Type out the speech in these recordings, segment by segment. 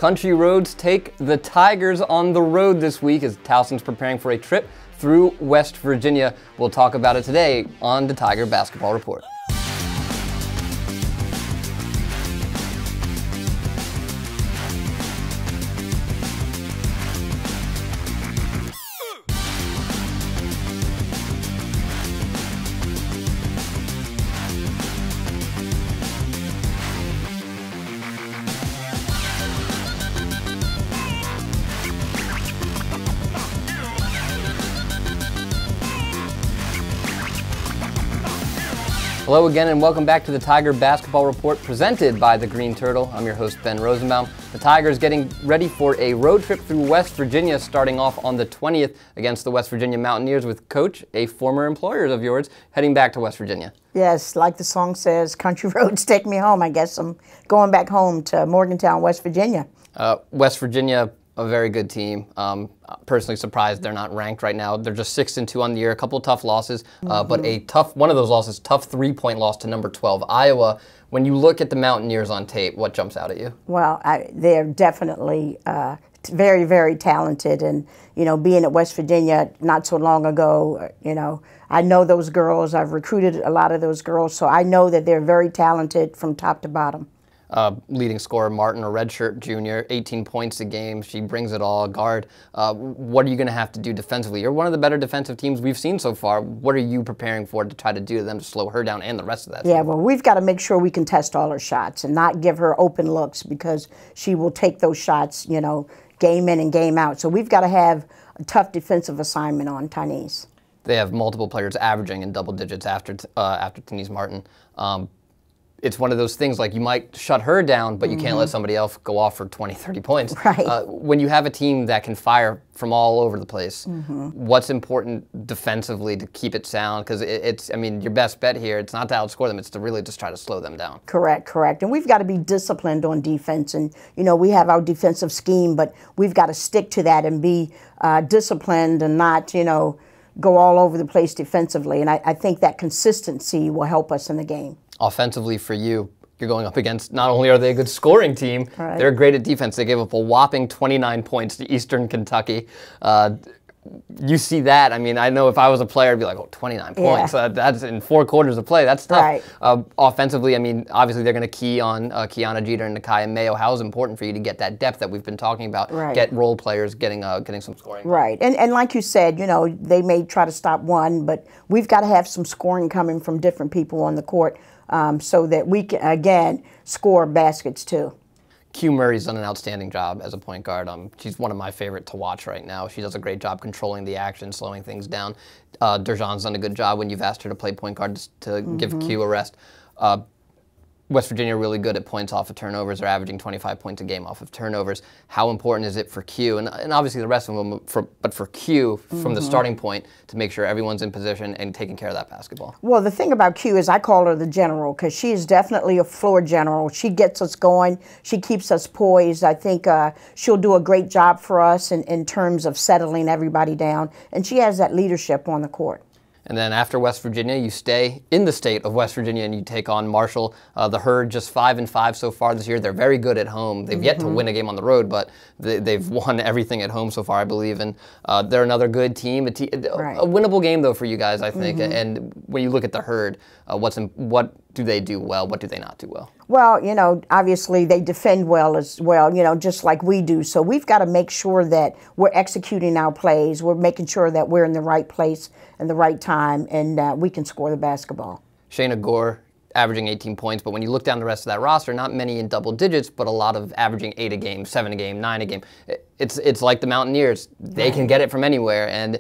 Country Roads take the Tigers on the road this week as Towson's preparing for a trip through West Virginia. We'll talk about it today on the Tiger Basketball Report. Hello again and welcome back to the Tiger Basketball Report presented by the Green Turtle. I'm your host, Ben Rosenbaum. The Tigers getting ready for a road trip through West Virginia starting off on the 20th against the West Virginia Mountaineers with Coach, a former employer of yours, heading back to West Virginia. Yes, like the song says, country roads take me home. I guess I'm going back home to Morgantown, West Virginia. West Virginia, a very good team. Personally surprised they're not ranked right now. They're just 6-2 on the year. A couple of tough losses, but one of those losses, tough 3-point loss to number 12 Iowa. When you look at the Mountaineers on tape, what jumps out at you? Well, they're definitely very, very talented, and being at West Virginia not so long ago, I know those girls. I've recruited a lot of those girls, so I know that they're very talented from top to bottom. Leading scorer Martin, a redshirt junior, 18 points a game. She brings it all. Guard. What are you going to have to do defensively? You're one of the better defensive teams we've seen so far. What are you preparing for to try to do to them to slow her down and the rest of that team? Yeah, well, we've got to make sure we can test all her shots and not give her open looks because she will take those shots, game in and game out. So we've got to have a tough defensive assignment on Tynese. They have multiple players averaging in double digits after Tynese Martin. It's one of those things like you might shut her down, but you can't let somebody else go off for 20, 30 points. Right. When you have a team that can fire from all over the place, what's important defensively to keep it sound? Because your best bet here, it's not to outscore them, it's to really just try to slow them down. Correct. And we've got to be disciplined on defense. And, we have our defensive scheme, but we've got to stick to that and be disciplined and not, go all over the place defensively. And I think that consistency will help us in the game. Offensively for you, you're going up against, not only are they a good scoring team, they're great at defense. They gave up a whopping 29 points to Eastern Kentucky. You see that. I know if I was a player, I'd be like, 29 points. That's in 4 quarters of play. That's tough. Right. Offensively, obviously they're going to key on Kiana Jeter and Nakia Mayo. How is it important for you to get that depth that we've been talking about? Right. Get role players getting some scoring. Right. And like you said, they may try to stop one, but we've got to have some scoring coming from different people on the court so that we can, again, score baskets too. Q Murray's done an outstanding job as a point guard. She's one of my favorite to watch right now. She does a great job controlling the action, slowing things down. Derjan's done a good job when you've asked her to play point guard to give Q a rest. West Virginia really good at points off of turnovers. They're averaging 25 points a game off of turnovers. How important is it for Q, and obviously the rest of them, but for Q from the starting point to make sure everyone's in position and taking care of that basketball? Well, the thing about Q is I call her the general because she is definitely a floor general. She gets us going. She keeps us poised. I think she'll do a great job for us in terms of settling everybody down, and she has that leadership on the court. And then after West Virginia, you stay in the state of West Virginia and you take on Marshall. The Herd just 5-5 so far this year. They're very good at home. They've yet to win a game on the road, but they've won everything at home so far, I believe. And they're another good team. A winnable game, though, for you guys, I think. And when you look at the Herd, what do they do well? What do they not do well? Well, obviously they defend well as well, just like we do. So we've got to make sure that we're executing our plays. We're making sure that we're in the right place and the right time, and we can score the basketball. Shayna Gore averaging 18 points, but when you look down the rest of that roster, not many in double digits, but a lot of averaging 8 a game, 7 a game, 9 a game. It's like the Mountaineers. They can get it from anywhere, and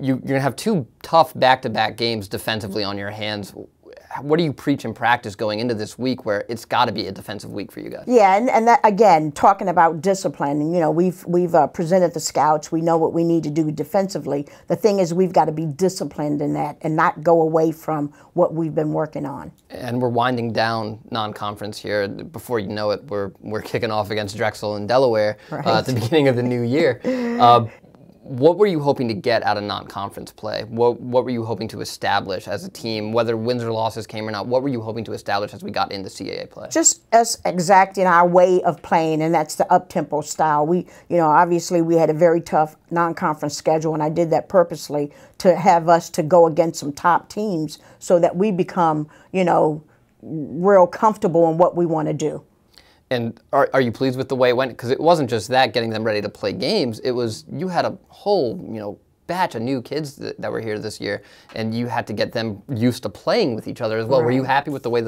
you're going to have 2 tough back-to-back games defensively on your hands. What do you preach in practice going into this week where it's got to be a defensive week for you guys? Yeah, and that, again, talking about discipline, we've presented the scouts. We know what we need to do defensively. The thing is we've got to be disciplined in that and not go away from what we've been working on. And we're winding down non-conference here. Before you know it, we're kicking off against Drexel in Delaware at the beginning of the new year. What were you hoping to get out of non-conference play? What were you hoping to establish as a team, whether wins or losses came or not? What were you hoping to establish as we got into CAA play? Just us exacting our way of playing, and that's the up-tempo style. We, obviously we had a very tough non-conference schedule, and I did that purposely to have us to go against some top teams so that we become, real comfortable in what we want to do. And are you pleased with the way it went? Because it wasn't just that, getting them ready to play games. It was, you had a whole, batch of new kids that were here this year, and you had to get them used to playing with each other as well. Right. Were you happy with the way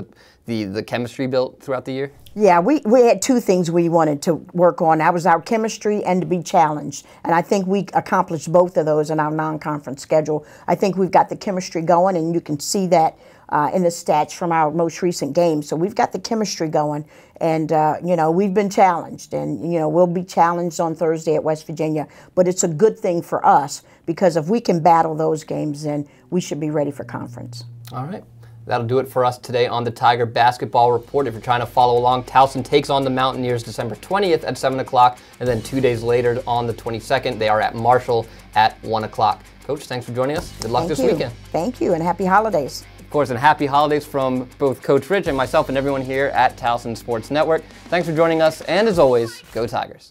the chemistry built throughout the year? Yeah, we had two things we wanted to work on. That was our chemistry and to be challenged. And I think we accomplished both of those in our non-conference schedule. I think we've got the chemistry going, and you can see that in the stats from our most recent games. So we've got the chemistry going, and we've been challenged, and we'll be challenged on Thursday at West Virginia. But it's a good thing for us, because if we can battle those games, then we should be ready for conference. All right. That'll do it for us today on the Tiger Basketball Report. If you're trying to follow along, Towson takes on the Mountaineers December 20th at 7 o'clock, and then 2 days later on the 22nd, they are at Marshall at 1 o'clock. Coach, thanks for joining us. Good luck this weekend. Thank you, and happy holidays. Of course, and happy holidays from both Coach Rich and myself and everyone here at Towson Sports Network. Thanks for joining us, and as always, go Tigers.